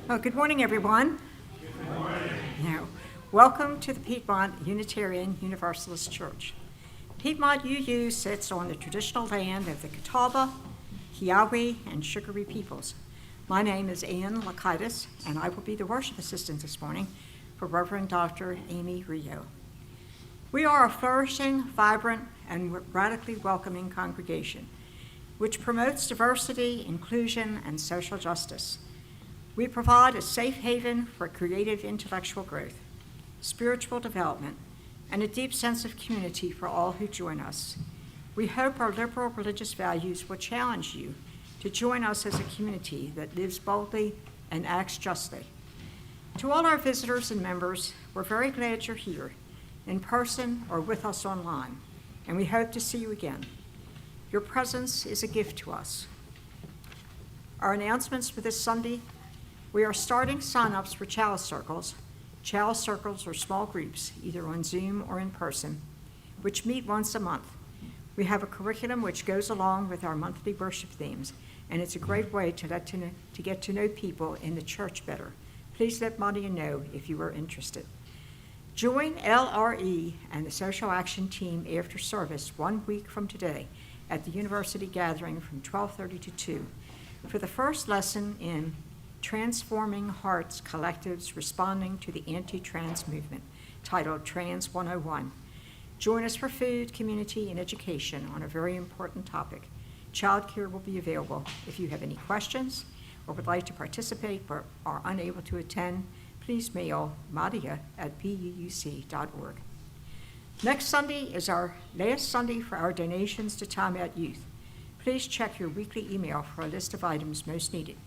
Well, good morning, everyone. Good morning. Now, welcome to the Piedmont Unitarian Universalist Church. Piedmont UU sits on the traditional land of the Catawba, Hiawe, and Sugaree peoples. My name is Ann Lakaitis, and I will be the worship assistant this morning for Reverend Dr. Amy Rio. We are a flourishing, vibrant, and radically welcoming congregation, which promotes diversity, inclusion, and social justice. We provide a safe haven for creative intellectual growth, spiritual development, and a deep sense of community for all who join us. We hope our liberal religious values will challenge you to join us as a community that lives boldly and acts justly. To all our visitors and members, we're very glad you're here, in person or with us online, and we hope to see you again. Your presence is a gift to us. Our announcements for this Sunday: we are starting sign-ups for Chalice Circles. Chalice Circles are small groups, either on Zoom or in person, which meet once a month. We have a curriculum which goes along with our monthly worship themes, and it's a great way to get to know people in the church better. Please let Monia know if you are interested. Join LRE and the Social Action Team after service 1 week from today at the University Gathering from 12:30 to 2 for the first lesson in Transforming Hearts Collectives Responding to the Anti-Trans Movement, titled Trans 101. Join us for food, community, and education on a very important topic. Childcare will be available. If you have any questions or would like to participate but are unable to attend, please mail madia@puuc.org. Next Sunday is our last Sunday for our donations to Time Out Youth. Please check your weekly email for a list of items most needed.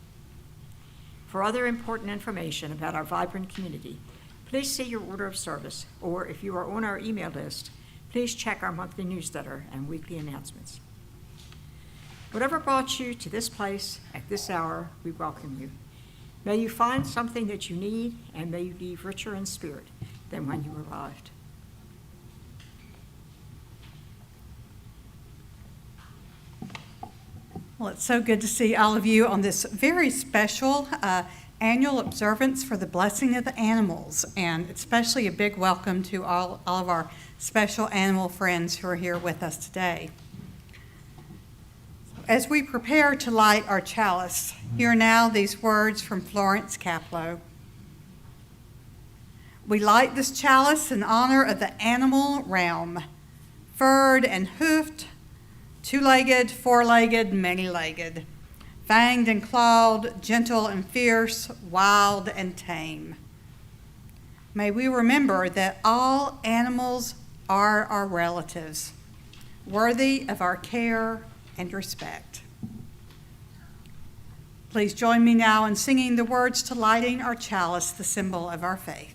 For other important information about our vibrant community, please see your order of service, or if you are on our email list, please check our monthly newsletter and weekly announcements. Whatever brought you to this place at this hour, we welcome you. May you find something that you need, and may you leave richer in spirit than when you arrived. Well, it's so good to see all of you on this very special annual observance for the blessing of the animals, and especially a big welcome to all of our special animal friends who are here with us today. As we prepare to light our chalice, hear now these words from Florence Caplow. We light this chalice in honor of the animal realm, furred and hoofed, two-legged, four-legged, many-legged, fanged and clawed, gentle and fierce, wild and tame. May we remember that all animals are our relatives, worthy of our care and respect. Please join me now in singing the words to lighting our chalice, the symbol of our faith.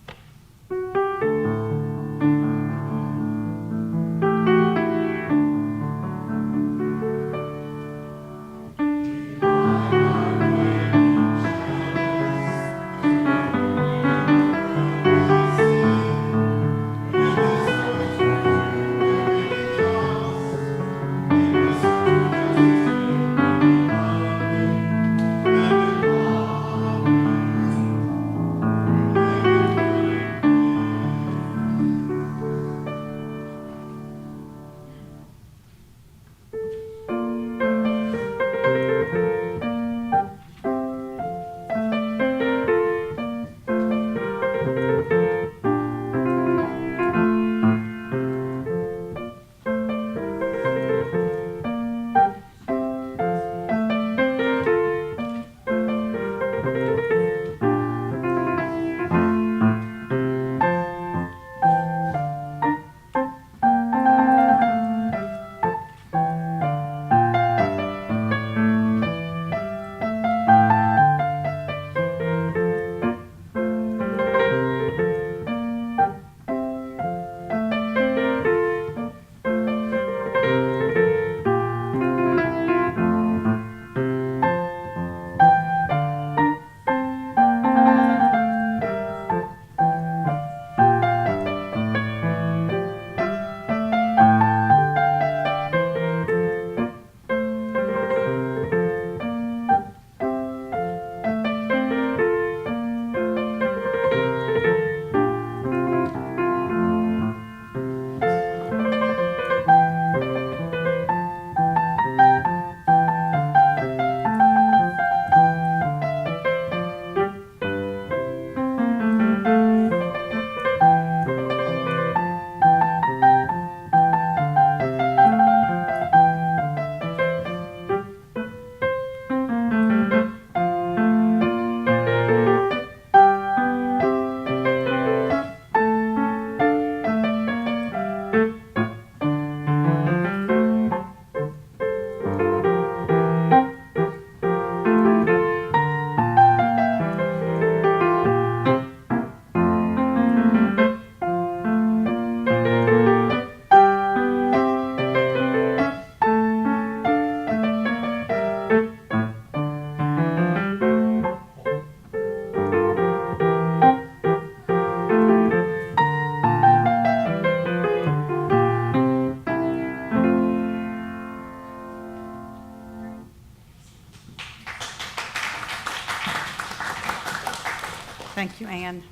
Thank you, Anne.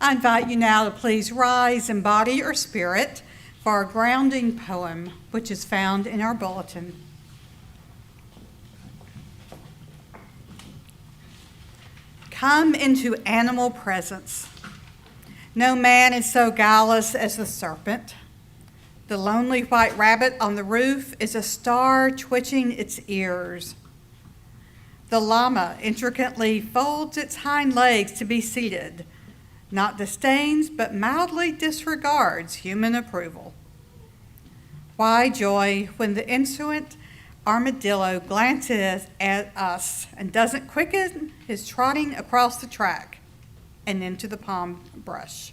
I invite you now to please rise in body or spirit for our grounding poem, which is found in our bulletin. Come into animal presence. No man is so guileless as the serpent. The lonely white rabbit on the roof is a star twitching its ears. The llama intricately folds its hind legs to be seated, not disdains but mildly disregards human approval. Why joy when the insolent armadillo glances at us and doesn't quicken his trotting across the track and into the palm brush?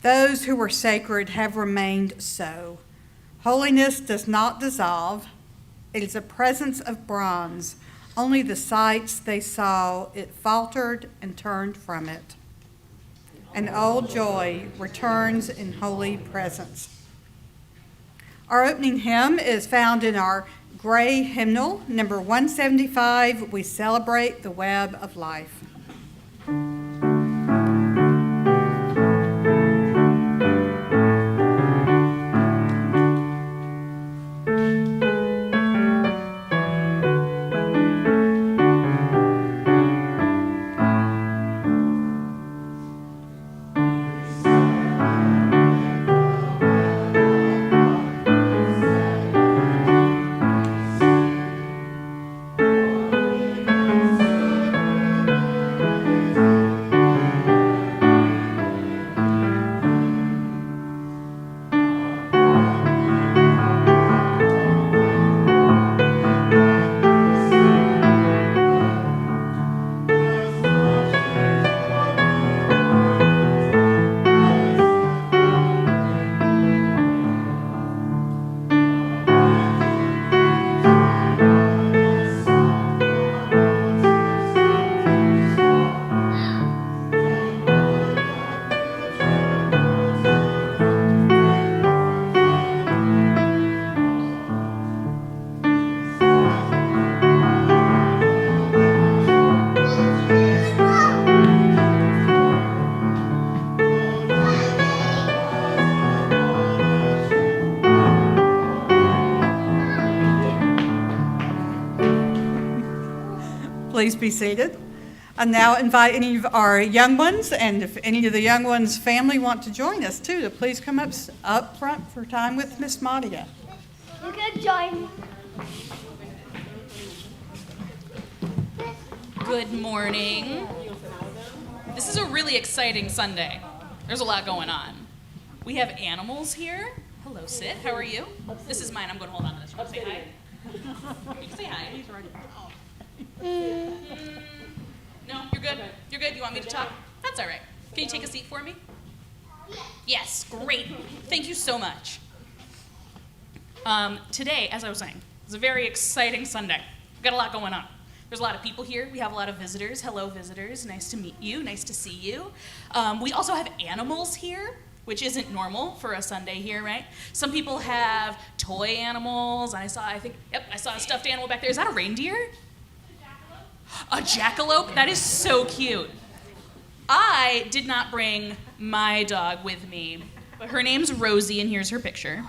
Those who were sacred have remained so. Holiness does not dissolve. It is a presence of bronze. Only the sights they saw, it faltered and turned from it. An old joy returns in holy presence. Our opening hymn is found in our gray hymnal, number 175, We Celebrate the Web of Life. Please be seated. I now invite any of our young ones, and if any of the young ones' family want to join us too, to please come up front for time with Miss Madia. You can join me. Good morning. This is a really exciting Sunday. There's a lot going on. We have animals here. Hello, Sid. How are you? This is mine. I'm going to hold on to this. You can say hi. You can say hi. No, you're good. You're good. You want me to talk? That's all right. Can you take a seat for me? Yes, great. Thank you so much. Today, as I was saying, it's a very exciting Sunday. We've got a lot going on. There's a lot of people here. We have a lot of visitors. Hello, visitors. Nice to meet you. Nice to see you. We also have animals here, which isn't normal for a Sunday here, right? Some people have toy animals. I saw a stuffed animal back there. Is that a reindeer? A jackalope? That is so cute. I did not bring my dog with me, but her name's Rosie, and here's her picture.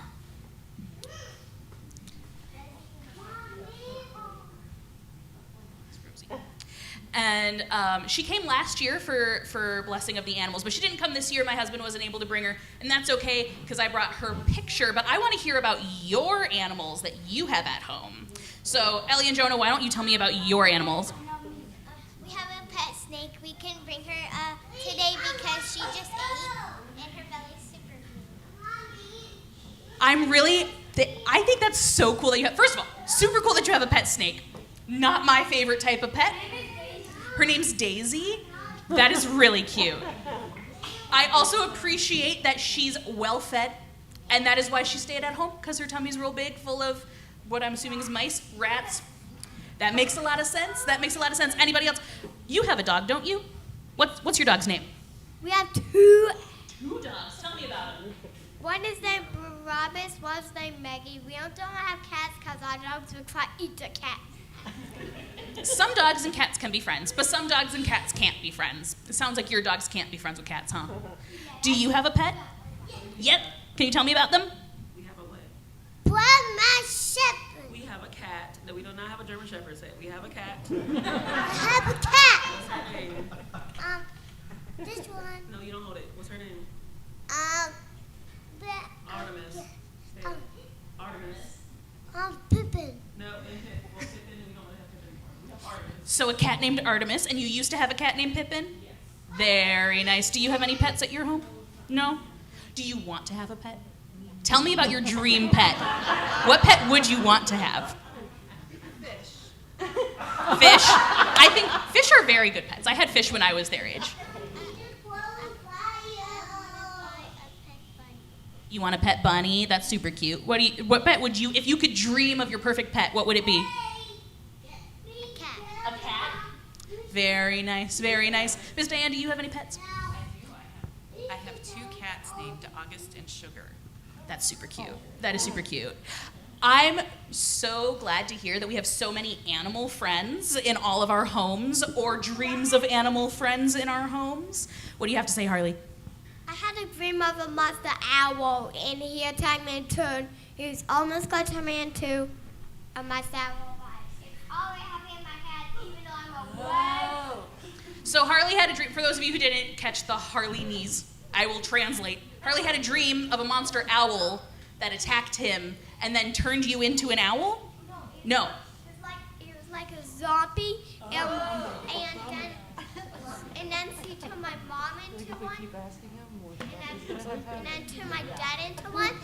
And she came last year for Blessing of the Animals, but she didn't come this year. My husband wasn't able to bring her, and that's okay because I brought her picture. But I want to hear about your animals that you have at home. So, Ellie and Jonah, why don't you tell me about your animals? We have a pet snake. We can bring her today because she just ate, and her belly's super full. I think that's so cool that you have. First of all, super cool that you have a pet snake. Not my favorite type of pet. Her name's Daisy. That is really cute. I also appreciate that she's well-fed, And that is why she stayed at home, because her tummy's real big, full of what I'm assuming is mice, rats. That makes a lot of sense. That makes a lot of sense. Anybody else? You have a dog, don't you? What's your dog's name? We have two. Two dogs. Tell me about them. One is named Robus, one's named Maggie. We don't have cats because our dogs would try to eat the cat. Some dogs and cats can be friends, but some dogs and cats can't be friends. It sounds like your dogs can't be friends with cats, huh? Do you have a pet? Yep. Can you tell me about them? We have a what? Blood shepherd. We have a cat. No, we do not have a German Shepherd set. We have a cat. I have a cat. What's her name? This one. No, you don't hold it. What's her name? Artemis. Say it. Artemis. Pippin. No, well, Pippin, and we don't really have Pippin anymore. We have Artemis. So a cat named Artemis, and you used to have a cat named Pippin? Yes. Very nice. Do you have any pets at your home? No? Do you want to have a pet? Tell me about your dream pet. What pet would you want to have? Fish. Fish? I think fish are very good pets. I had fish when I was their age. You want a pet bunny? That's super cute. What pet would you, if you could dream of your perfect pet, what would it be? Cat. A cat. Very nice, very nice. Miss Diane, do you have any pets? I have two cats named August and Sugar. That's super cute. That is super cute. I'm so glad to hear that we have so many animal friends in all of our homes, or dreams of animal friends in our homes. What do you have to say, Harley? I had a dream of a monster owl, and he attacked me in turn. He was almost going to turn me into a monster owl. It's always happy in my head, even though I'm away. So Harley had a dream, for those of you who didn't catch the Harley-nese, I will translate. Harley had a dream of a monster owl that attacked him and then turned you into an owl? No. It was like a zombie, and then she turned my mom into one, and then turned my dad into one,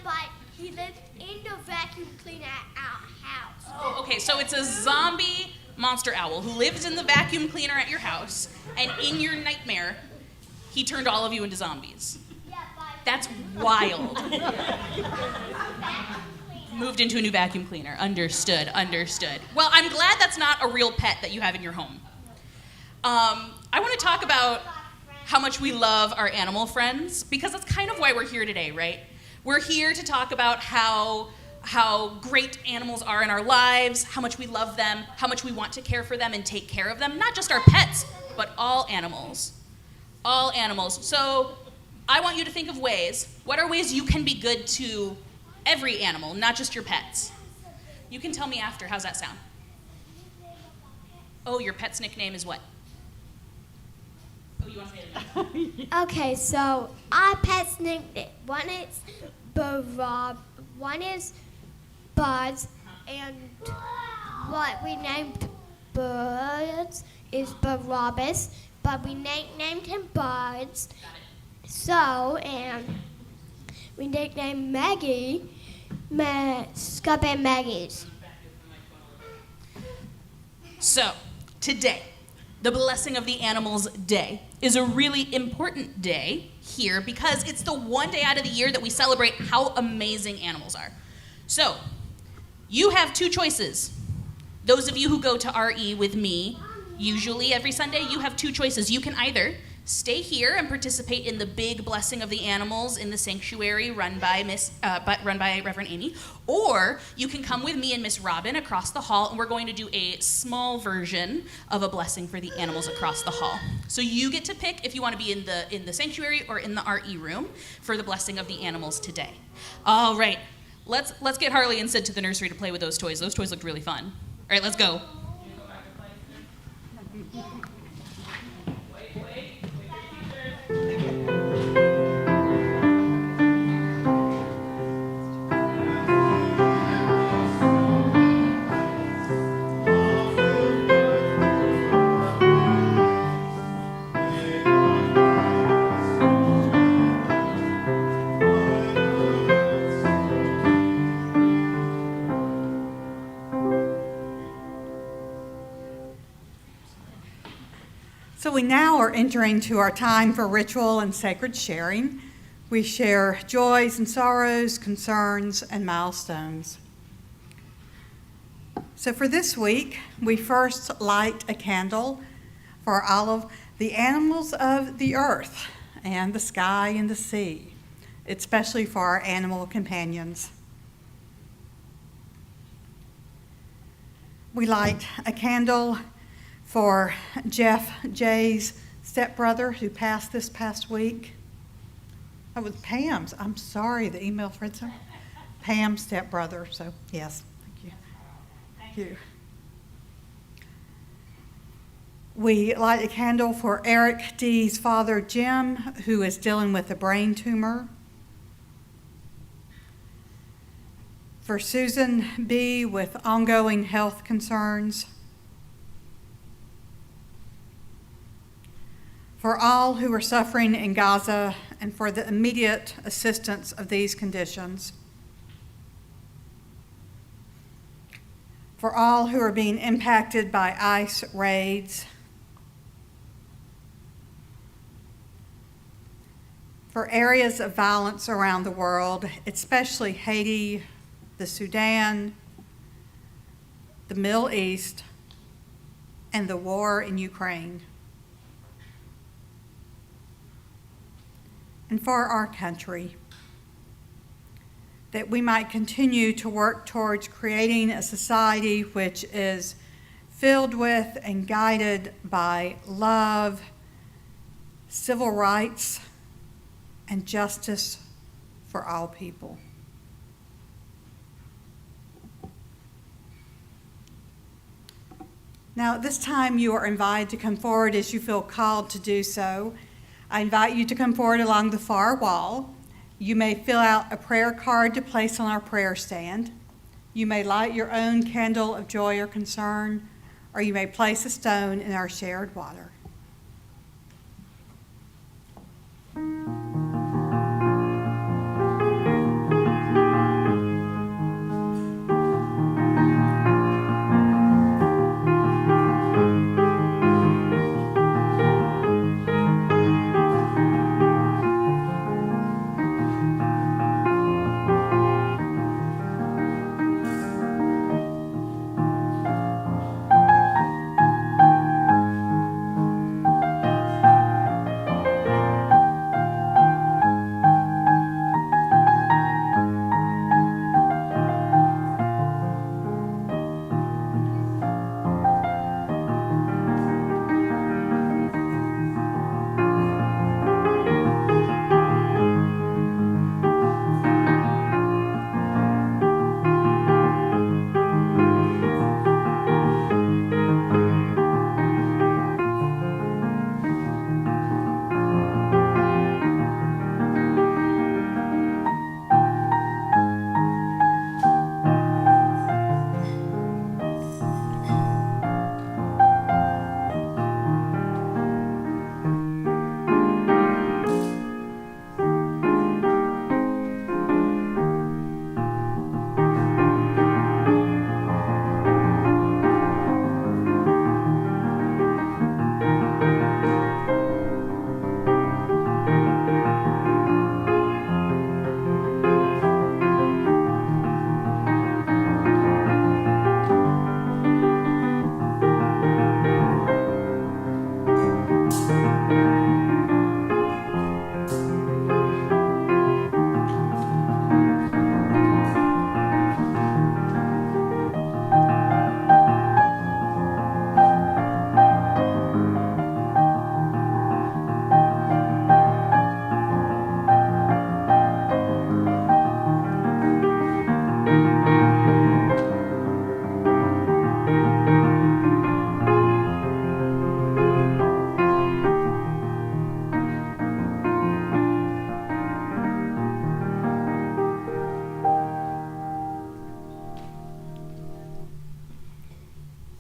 but he lived in the vacuum cleaner at our house. Oh, okay, so it's a zombie monster owl who lives in the vacuum cleaner at your house, and in your nightmare, he turned all of you into zombies. Yeah, but That's wild. Moved into a new vacuum cleaner. Understood, understood. Well, I'm glad that's not a real pet that you have in your home. I want to talk about how much we love our animal friends, because that's kind of why we're here today, right? We're here to talk about how great animals are in our lives, how much we love them, how much we want to care for them and take care of them. Not just our pets, but all animals. All animals. So I want you to think of ways. What are ways you can be good to every animal, not just your pets? You can tell me after. How's that sound? Oh, your pet's nickname is what? Oh, you want to say it again? okay, so our pet's named one is one is Buzz, and what we named Buzz is Barabbas, but we named him Buzz. So, and we nicknamed Maggie Scuppy Maggie's. So, today, the Blessing of the Animals Day is a really important day here because it's the one day out of the year that we celebrate how amazing animals are. So, you have two choices. Those of you who go to RE with me, usually every Sunday, you have two choices. You can either stay here and participate in the big Blessing of the Animals in the sanctuary run by Reverend Amy, or you can come with me and Miss Robin across the hall, and we're going to do a small version of a blessing for the animals across the hall. So you get to pick if you want to be in the sanctuary or in the RE room for the Blessing of the Animals today. All right, let's get Harley and Sid to the nursery to play with those toys. Those toys looked really fun. All right, let's go. So we now are entering to our time for ritual and sacred sharing. We share joys and sorrows, concerns, and milestones. So for this week, we first light a candle for all of the animals of the earth and the sky and the sea, especially for our animal companions. We light a candle for Jeff Jay's stepbrother who passed this past week. That was Pam's. I'm sorry, the email friends. Pam's stepbrother. So yes, thank you. Thank you. We light a candle for Eric D's father, Jim, who is dealing with a brain tumor. For Susan B. with ongoing health concerns. For all who are suffering in Gaza and for the immediate assistance of these conditions. For all who are being impacted by ICE raids. For areas of violence around the world, especially Haiti, the Sudan, the Middle East, and the war in Ukraine. And for our country, that we might continue to work towards creating a society which is filled with and guided by love, civil rights, and justice for all people. Now, at this time, you are invited to come forward as you feel called to do so. I invite you to come forward along the far wall. You may fill out a prayer card to place on our prayer stand. You may light your own candle of joy or concern, or you may place a stone in our shared water.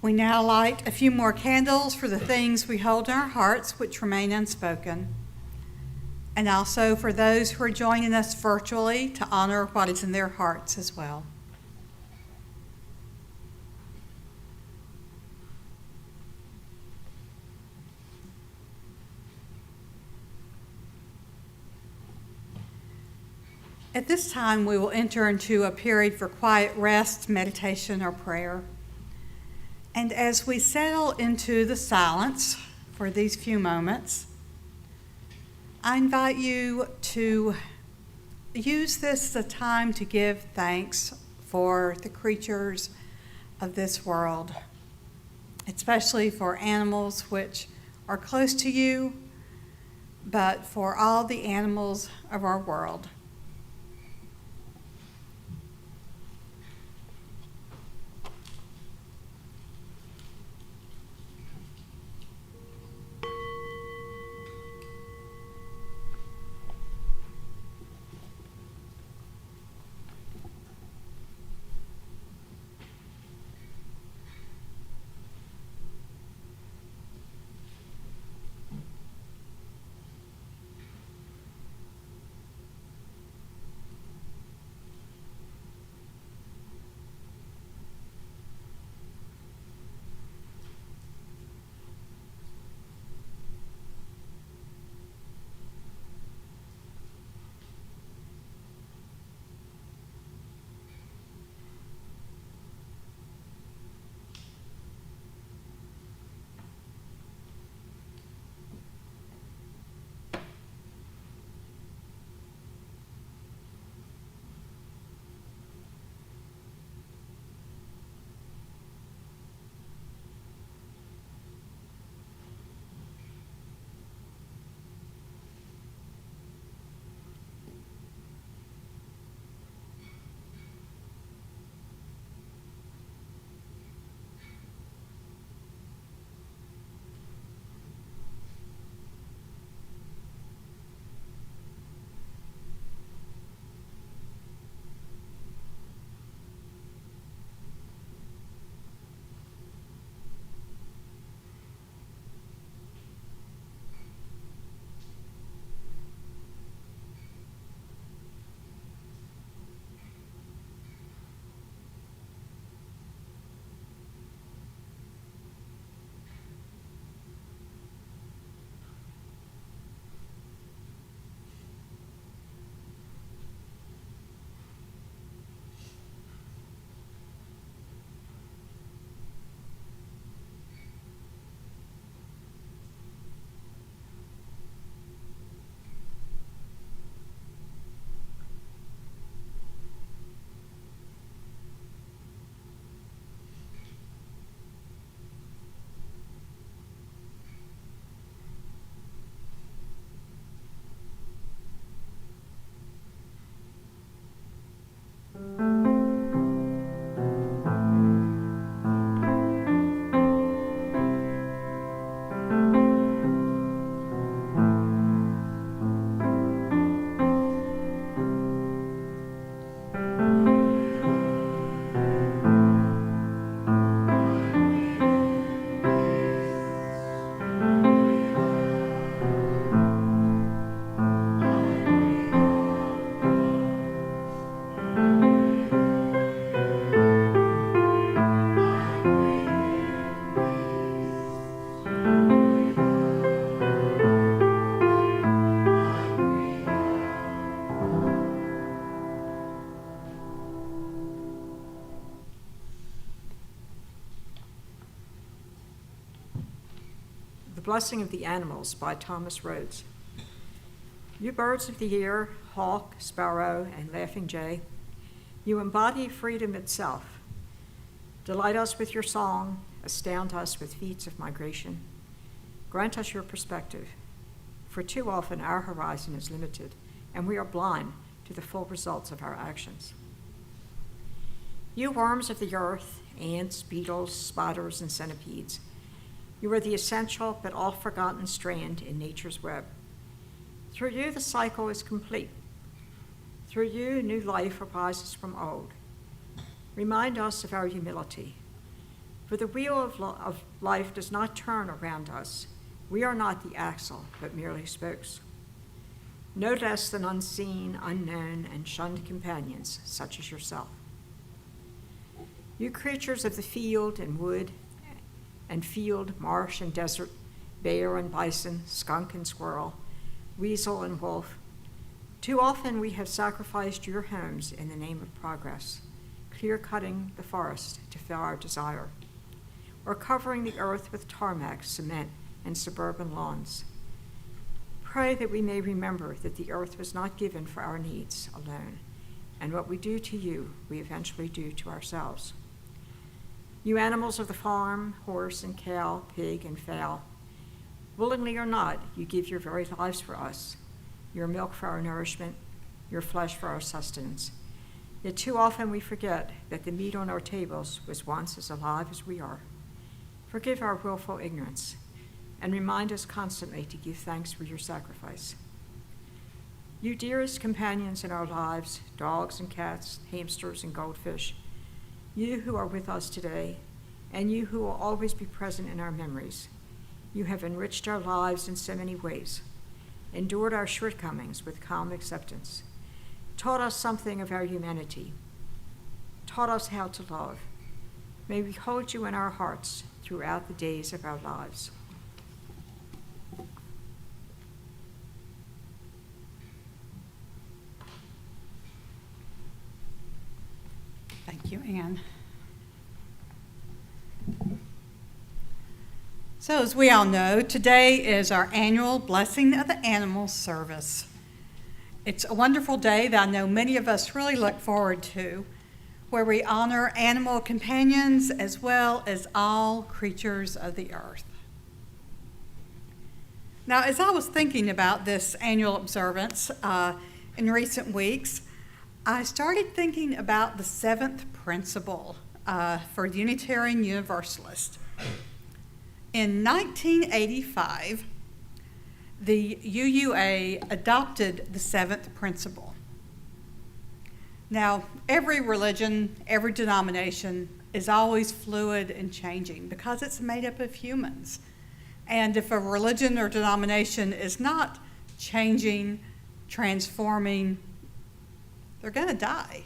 We now light a few more candles for the things we hold in our hearts which remain unspoken, and also for those who are joining us virtually to honor what is in their hearts as well. At this time, we will enter into a period for quiet rest, meditation, or prayer. And as we settle into the silence for these few moments, I invite you to use this as a time to give thanks for the creatures of this world, especially for animals which are close to you, but for all the animals of our world. The Blessing of the Animals by Thomas Rhodes. You birds of the air, hawk, sparrow, and laughing jay, you embody freedom itself. Delight us with your song, astound us with feats of migration. Grant us your perspective, for too often our horizon is limited, and we are blind to the full results of our actions. You worms of the earth, ants, beetles, spiders, and centipedes, you are the essential but oft-forgotten strand in nature's web. Through you, the cycle is complete. Through you, new life arises from old. Remind us of our humility. For the wheel of life does not turn around us. We are not the axle, but merely spokes. No less than unseen, unknown, and shunned companions, such as yourself. You creatures of the field and wood, and field, marsh, and desert, bear and bison, skunk and squirrel, weasel and wolf, Too often we have sacrificed your homes in the name of progress, clear-cutting the forest to fill our desire, or covering the earth with tarmac, cement, and suburban lawns. Pray that we may remember that the earth was not given for our needs alone, and what we do to you, we eventually do to ourselves. You animals of the farm, horse and cow, pig and fowl, willingly or not, you give your very lives for us, your milk for our nourishment, your flesh for our sustenance. Yet too often we forget that the meat on our tables was once as alive as we are. Forgive our willful ignorance, and remind us constantly to give thanks for your sacrifice. You dearest companions in our lives, dogs and cats, hamsters and goldfish, you who are with us today, and you who will always be present in our memories, you have enriched our lives in so many ways, endured our shortcomings with calm acceptance, taught us something of our humanity, taught us how to love. May we hold you in our hearts throughout the days of our lives. Thank you, Anne. So, as we all know, today is our annual Blessing of the Animals service. It's a wonderful day that I know many of us really look forward to, where we honor animal companions as well as all creatures of the earth. Now, as I was thinking about this annual observance in recent weeks, I started thinking about the seventh principle for Unitarian Universalists. In 1985, the UUA adopted the seventh principle. Now, every religion, every denomination is always fluid and changing because it's made up of humans. And if a religion or denomination is not changing, transforming, they're going to die.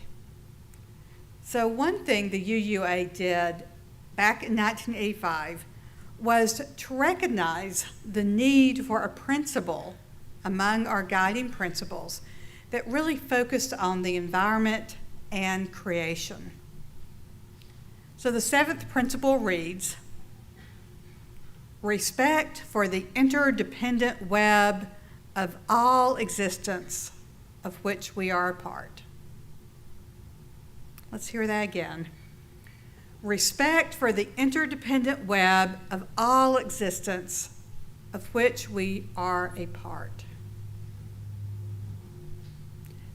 So one thing the UUA did back in 1985 was to recognize the need for a principle among our guiding principles that really focused on the environment and creation. So the seventh principle reads, respect for the interdependent web of all existence of which we are a part. Let's hear that again. Respect for the interdependent web of all existence of which we are a part.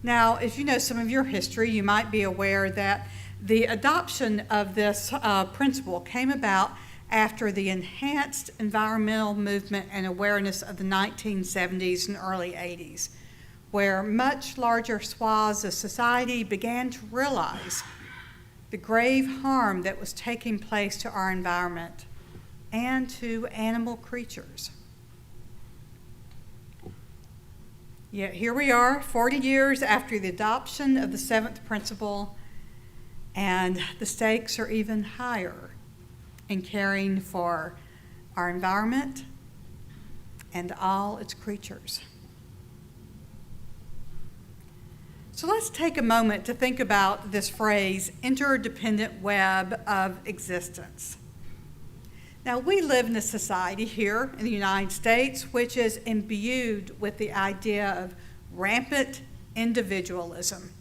Now, if you know some of your history, you might be aware that the adoption of this principle came about after the enhanced environmental movement and awareness of the 1970s and early 80s, where much larger swaths of society began to realize the grave harm that was taking place to our environment and to animal creatures. Yet here we are, 40 years after the adoption of the seventh principle, and the stakes are even higher in caring for our environment and all its creatures. So let's take a moment to think about this phrase, interdependent web of existence. Now, we live in a society here in the United States which is imbued with the idea of rampant individualism.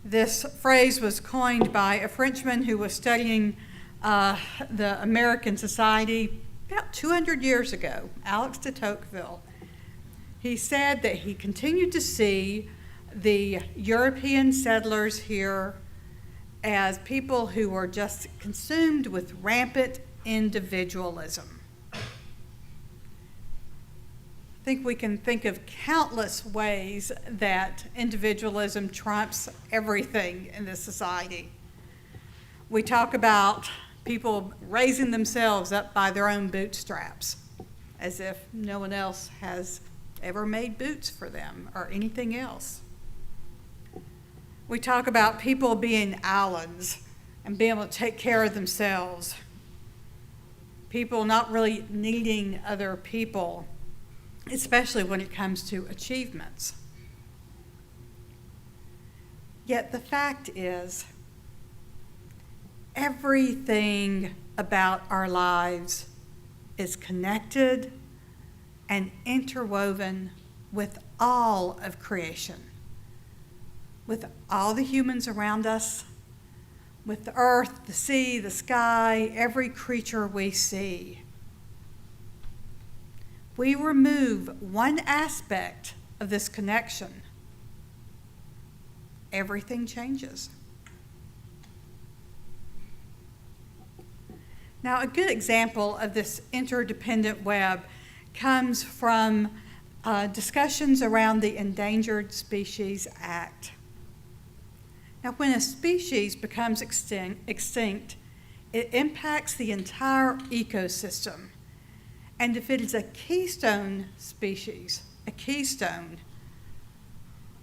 This phrase was coined by a Frenchman who was studying the American society about 200 years ago, Alex de Tocqueville. He said that he continued to see the European settlers here as people who were just consumed with rampant individualism. I think we can think of countless ways that individualism trumps everything in this society. We talk about people raising themselves up by their own bootstraps, as if no one else has ever made boots for them or anything else. We talk about people being islands and being able to take care of themselves. People not really needing other people especially when it comes to achievements. Yet the fact is, everything about our lives is connected and interwoven with all of creation, with all the humans around us, with the earth, the sea, the sky, every creature we see. We remove one aspect of this connection, everything changes. Now, a good example of this interdependent web comes from discussions around the Endangered Species Act. Now, when a species becomes extinct, it impacts the entire ecosystem. And if it is a keystone species, the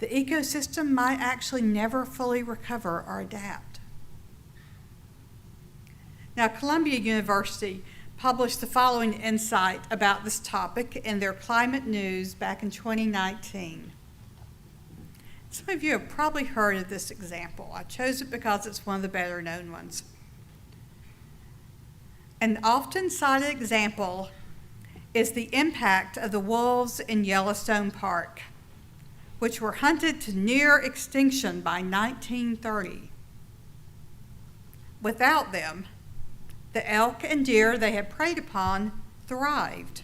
ecosystem might actually never fully recover or adapt. Now, Columbia University published the following insight about this topic in their Climate News back in 2019. Some of you have probably heard of this example. I chose it because it's one of the better known ones. An often cited example is the impact of the wolves in Yellowstone Park, which were hunted to near extinction by 1930. Without them, the elk and deer they had preyed upon thrived,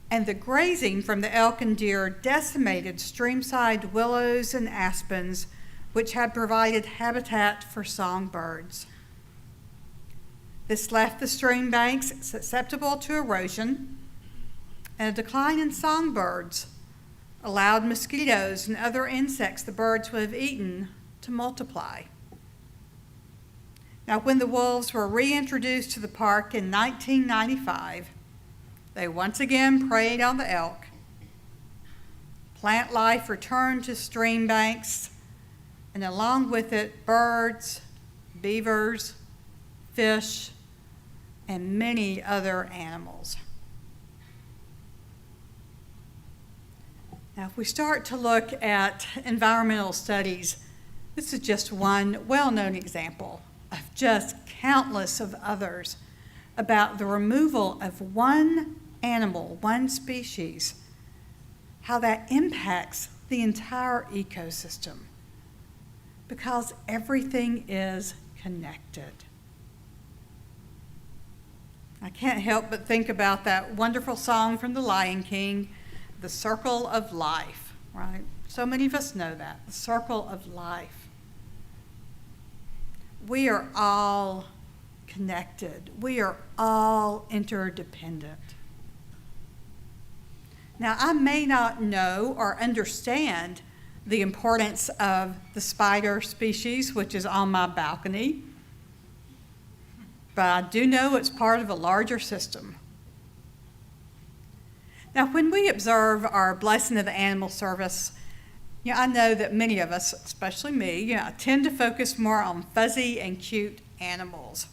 and the grazing from the elk and deer decimated streamside willows and aspens, which had provided habitat for songbirds. This left the stream banks susceptible to erosion, and a decline in songbirds allowed mosquitoes and other insects the birds would have eaten to multiply. Now, when the wolves were reintroduced to the park in 1995, they once again preyed on the elk. Plant life returned to stream banks, and along with it, birds, beavers, fish, and many other animals. Now, if we start to look at environmental studies, this is just one well-known example of just countless of others about the removal of one animal, one species, how that impacts the entire ecosystem, because everything is connected. I can't help but think about that wonderful song from The Lion King, The Circle of Life, right? So many of us know that, the circle of life. We are all connected. We are all interdependent. Now, I may not know or understand the importance of the spider species, which is on my balcony, but I do know it's part of a larger system. Now, when we observe our Blessing of the Animal Service, I know that many of us, especially me, tend to focus more on fuzzy and cute animals.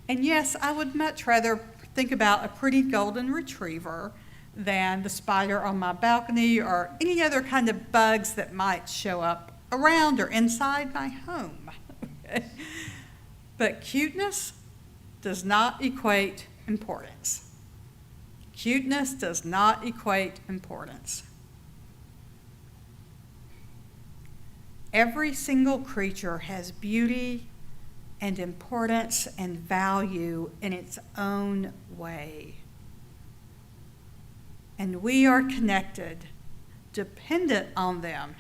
And yes, I would much rather think about a pretty golden retriever than the spider on my balcony or any other kind of bugs that might show up around or inside my home. But cuteness does not equate importance. Cuteness does not equate importance. Every single creature has beauty and importance and value in its own way. And we are connected, dependent on them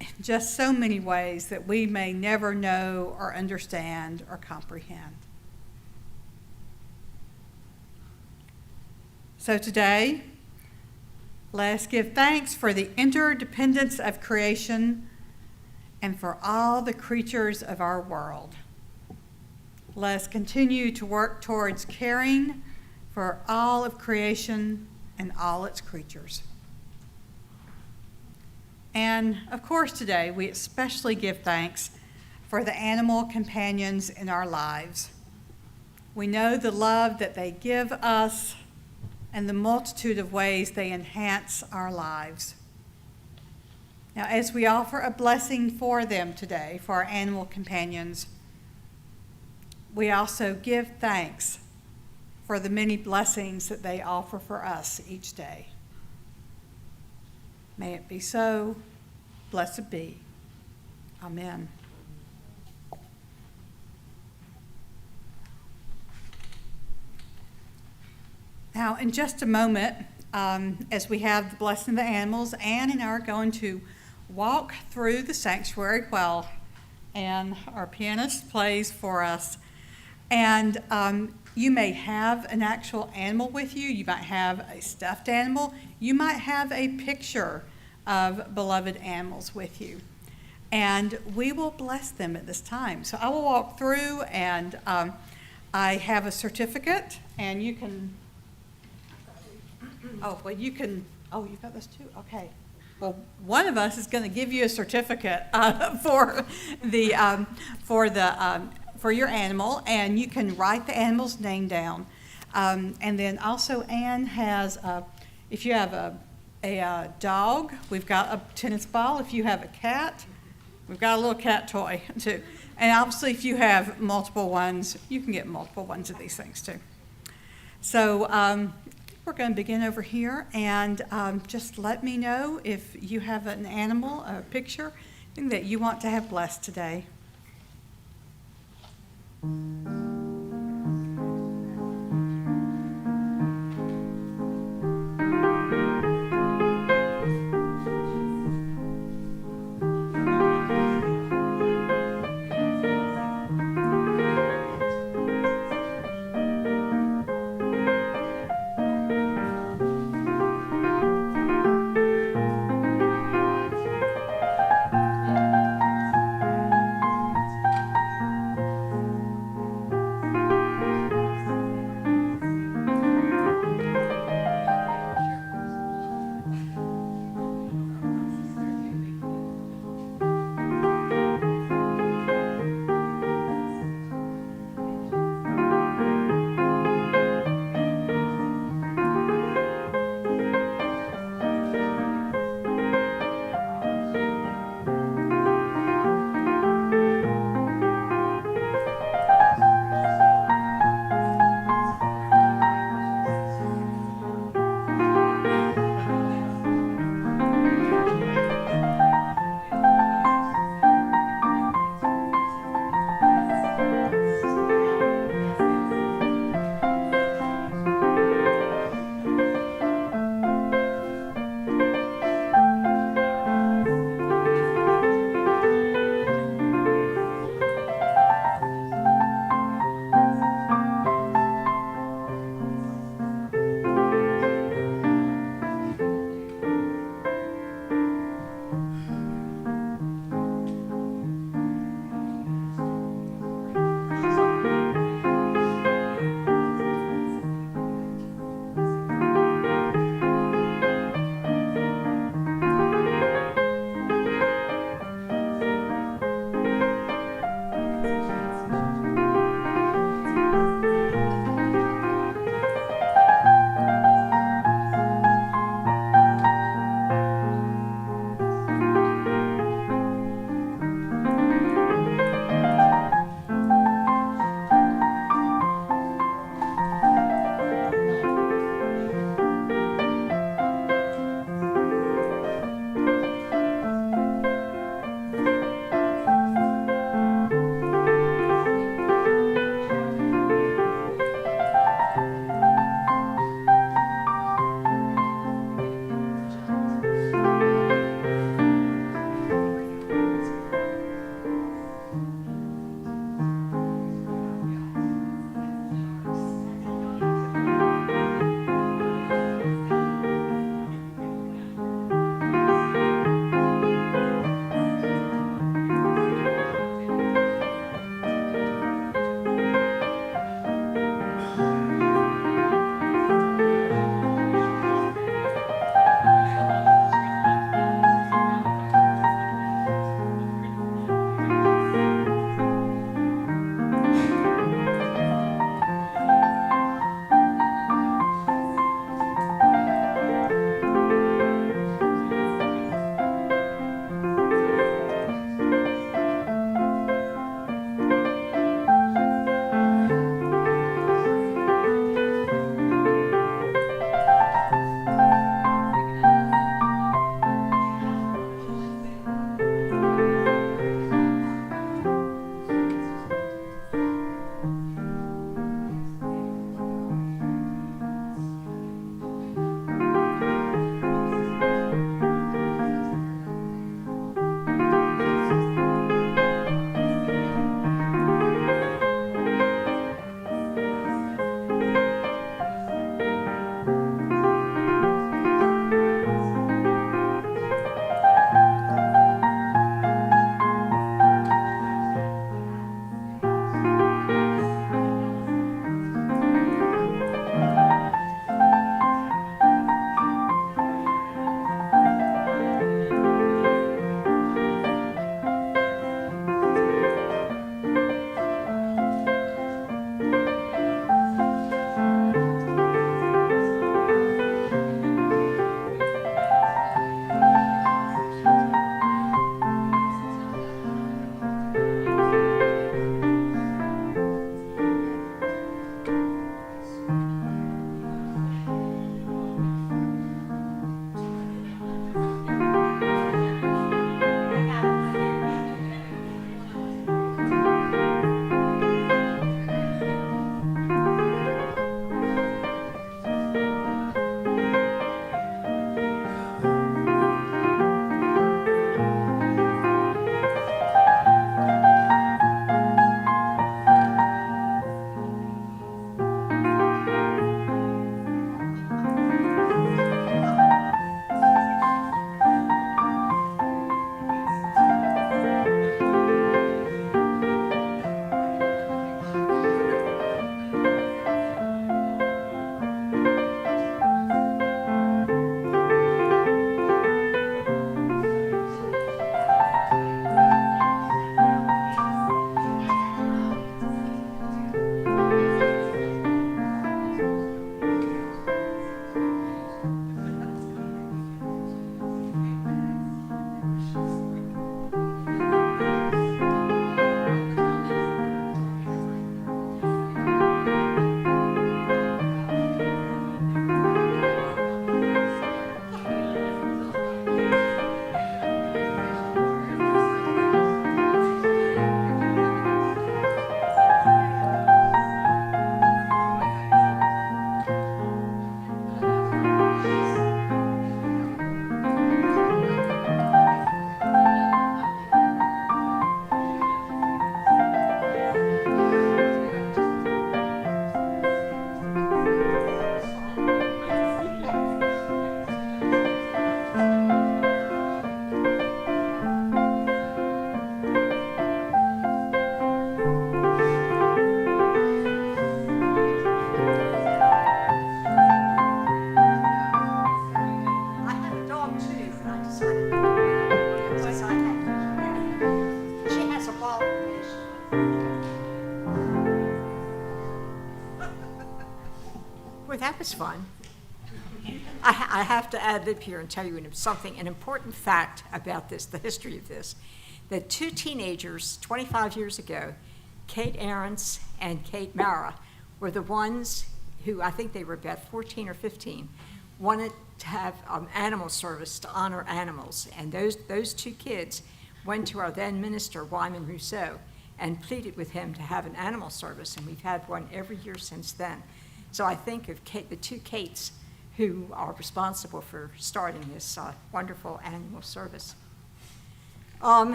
in just so many ways that we may never know or understand or comprehend. So today, let us give thanks for the interdependence of creation and for all the creatures of our world. Let us continue to work towards caring for all of creation and all its creatures. And of course today, we especially give thanks for the animal companions in our lives. We know the love that they give us and the multitude of ways they enhance our lives. Now, as we offer a blessing for them today, for our animal companions, we also give thanks for the many blessings that they offer for us each day. May it be so. Blessed be. Amen. Now, in just a moment, as we have the blessing of the animals, Ann and I are going to walk through the sanctuary while Ann, our pianist, plays for us. And you may have an actual animal with you. You might have a stuffed animal. You might have a picture of beloved animals with you. And we will bless them at this time. So I will walk through, and I have a certificate, and you can... Oh, well, you can, oh, you've got this too? Okay. Well, one of us is going to give you a certificate for your animal, and you can write the animal's name down. And then also Ann has, if you have a dog, we've got a tennis ball. If you have a cat, we've got a little cat toy too. And obviously if you have multiple ones, you can get multiple ones of these things too. So, we're going to begin over here, and just let me know if you have an animal, a picture, thing that you want to have blessed today. that was fun. I have to ad lib here and tell you an important fact about this, the history of this, that two teenagers 25 years ago, Kate Ahrens and Kate Mara, were the ones who, I think they were about 14 or 15, wanted to have animal service to honor animals. And those two kids went to our then minister, Wyman Rousseau, and pleaded with him to have an animal service, and we've had one every year since then. So I think of the two Kates who are responsible for starting this wonderful animal service.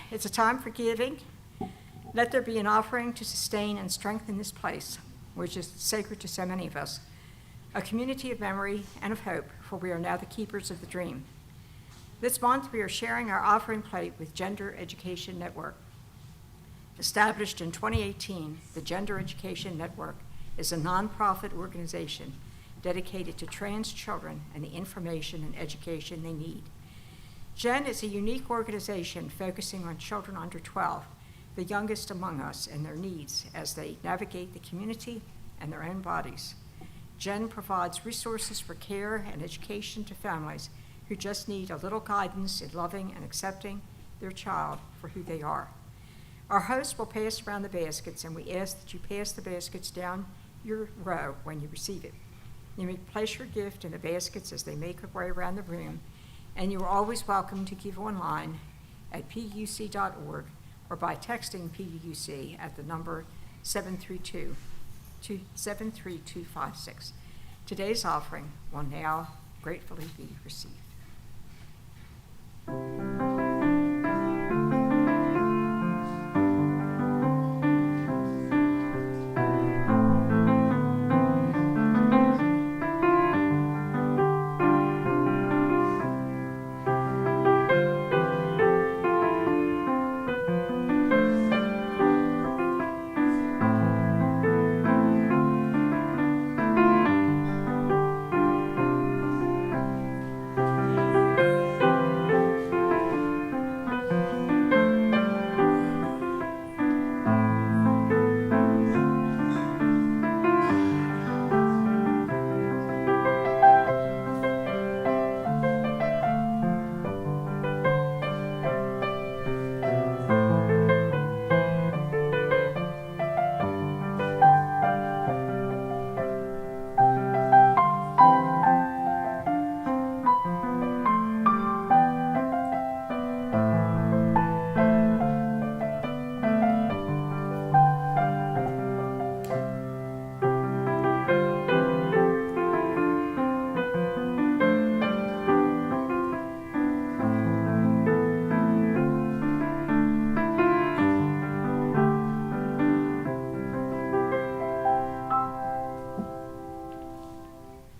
It's a time for giving. Let there be an offering to sustain and strengthen this place, which is sacred to so many of us, a community of memory and of hope, for we are now the keepers of the dream. This month, we are sharing our offering plate with Gender Education Network. Established in 2018, the Gender Education Network is a nonprofit organization dedicated to trans children and the information and education they need. GEN is a unique organization focusing on children under 12, the youngest among us, and their needs as they navigate the community and their own bodies. GEN provides resources for care and education to families who just need a little guidance in loving and accepting their child for who they are. Our host will pass around the baskets, and we ask that you pass the baskets down your row when you receive it. You may place your gift in the baskets as they make their way around the room, and you are always welcome to give online at puc.org or by texting PUC at the number 73256. Today's offering will now gratefully be received.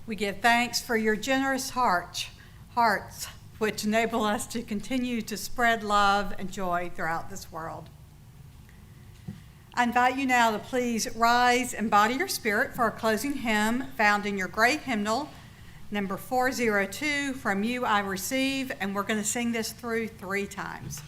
We give thanks for your generous hearts, which enable us to continue to spread love and joy throughout this world. I invite you now to please rise and body your spirit for our closing hymn found in your great hymnal, number 402, From You I Receive, and we're going to sing this through 3 times.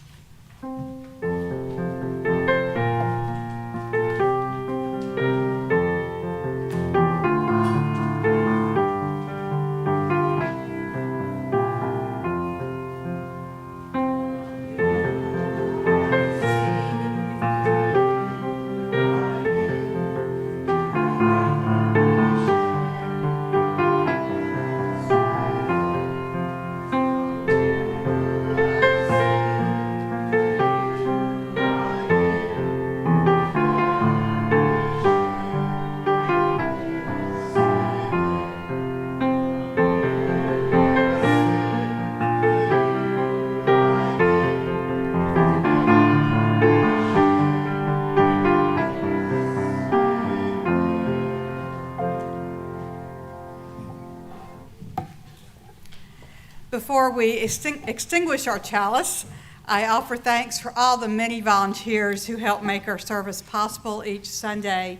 Before we extinguish our chalice, I offer thanks for all the many volunteers who help make our service possible each Sunday.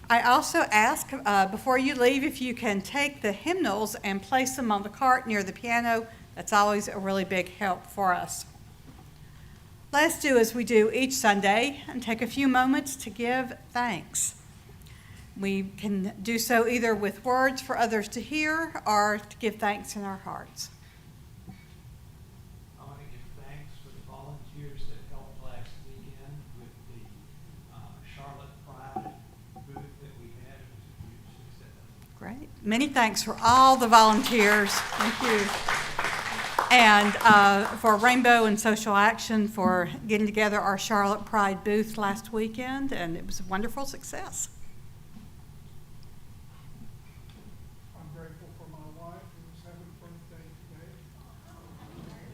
I also ask, before you leave, if you can take the hymnals and place them on the cart near the piano. That's always a really big help for us. Let's do as we do each Sunday and take a few moments to give thanks. We can do so either with words for others to hear or to give thanks in our hearts. I want to give thanks for the volunteers that helped last weekend with the Charlotte Pride booth that we had. It was a huge success. Great. Many thanks for all the volunteers. Thank you. And for Rainbow and Social Action for getting together our Charlotte Pride booth last weekend, and it was a wonderful success. I'm grateful for my wife who's having a birthday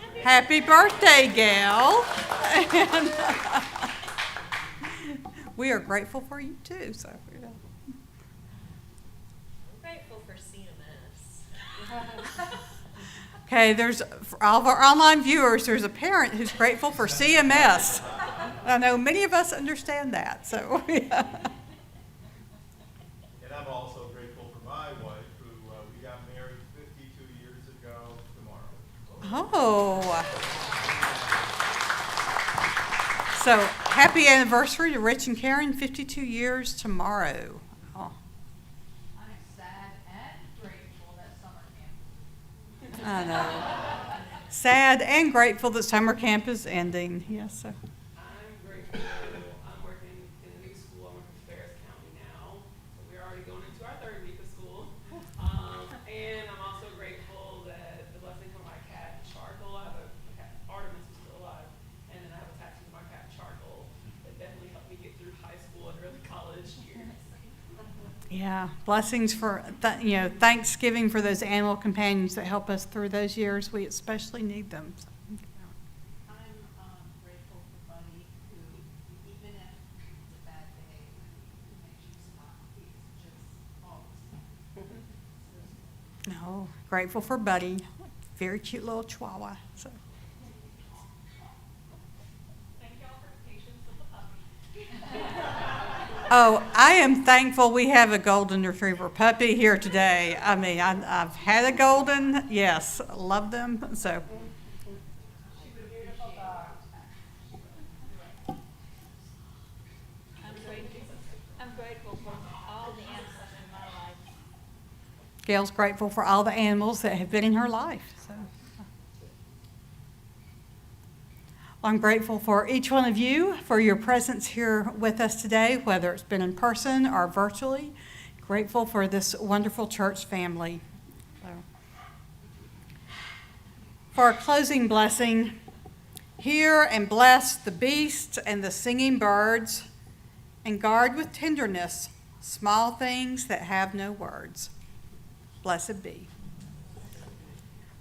today. Happy birthday, Gail. And we are grateful for you too. So, yeah. Grateful for CMS. Okay, for all of our online viewers, there's a parent who's grateful for CMS. I know many of us understand that, so. Yeah. And I'm also grateful for my wife, who we got married 52 years ago tomorrow. Oh. So, happy anniversary to Rich and Karen, 52 years tomorrow. Oh. I'm sad and grateful that summer camp. I know. Sad and grateful that summer camp is ending. Yes, sir. I'm grateful. I'm working in a new school. I'm working for Ferris County now. So we're already going into our third week of school. And I'm also grateful that the blessing from my cat, Charcoal. I have a cat, Artemis, who's still alive. And then I have a tattoo of my cat, Charcoal, that definitely helped me get through high school and early college years. Yeah, blessings for, Thanksgiving for those animal companions that help us through those years. We especially need them. I'm grateful for Buddy, who, even if it's a bad day, makes you smile. He's just always. No, grateful for Buddy, very cute little chihuahua. So. Thank y'all for the patience of the puppy. Oh, I am thankful we have a golden retriever puppy here today. I mean, I've had a golden, yes, love them. So. I'm grateful for all the animals in my life. Gail's grateful for all the animals that have been in her life. So. I'm grateful for each one of you for your presence here with us today, whether it's been in person or virtually. Grateful for this wonderful church family. So. For our closing blessing, hear and bless the beasts and the singing birds, and guard with tenderness small things that have no words. Blessed be.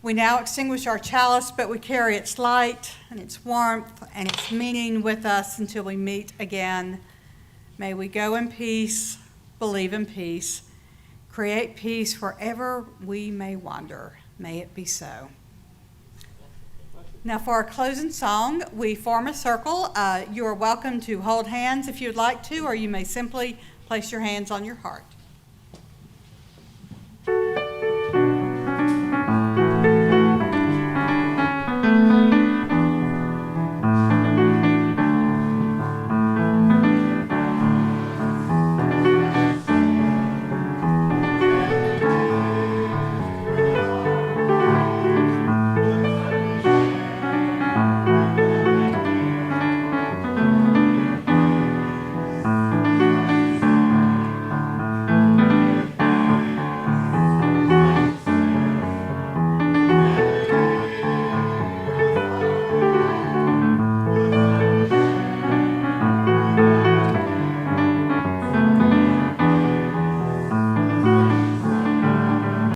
We now extinguish our chalice, but we carry its light and its warmth and its meaning with us until we meet again. May we go in peace, believe in peace, create peace wherever we may wander. May it be so. Now for our closing song, we form a circle. You are welcome to hold hands if you'd like to, or you may simply place your hands on your heart.